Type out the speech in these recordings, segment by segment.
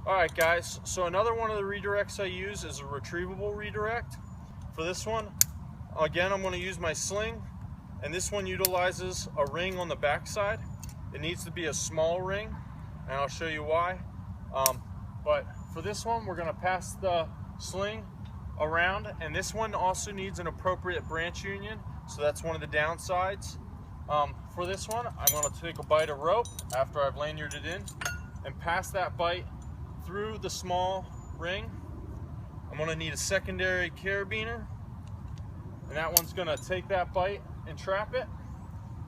Alright guys, so another one of the redirects I use is a retrievable redirect. For this one, again, I'm going to use my sling, and this one utilizes a ring on the back side. It needs to be a small ring, and I'll show you why. But for this one, we're going to pass the sling around, and this one also needs an appropriate branch union, so that's one of the downsides. For this one, I'm going to take a bite of rope after I've lanyarded it in and pass that bite through the small ring. I'm going to need a secondary carabiner, and that one's going to take that bite and trap it,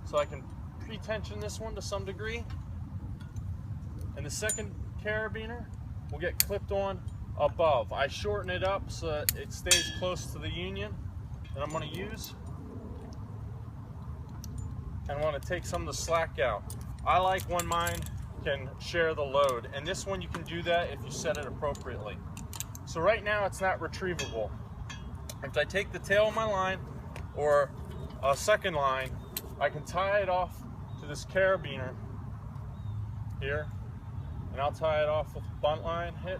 so I can pre-tension this one to some degree. And the second carabiner will get clipped on above. I shorten it up so that it stays close to the union that I'm going to use, and I want to take some of the slack out. I like when mine can share the load, and this one you can do that if you set it appropriately. So right now it's not retrievable. If I take the tail of my line or a second line, I can tie it off to this carabiner here, and I'll tie it off with a bunt line hit.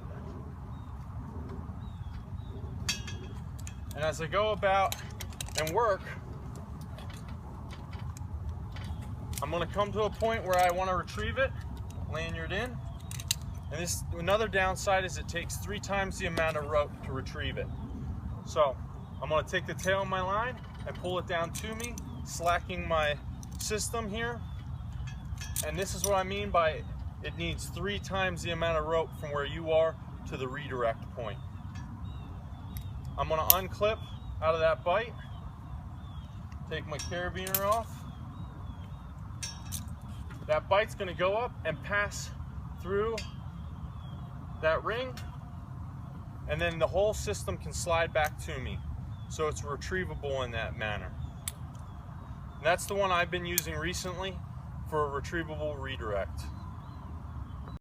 And as I go about and work, I'm going to come to a point where I want to retrieve it, lanyard in, and this another downside is it takes 3 times the amount of rope to retrieve it. So I'm going to take the tail of my line and pull it down to me, slacking my system here, and this is what I mean by it needs 3 times the amount of rope from where you are to the redirect point. I'm going to unclip out of that bite, take my carabiner off. That bite's going to go up and pass through that ring, and then the whole system can slide back to me. So it's retrievable in that manner. And that's the one I've been using recently for a retrievable redirect.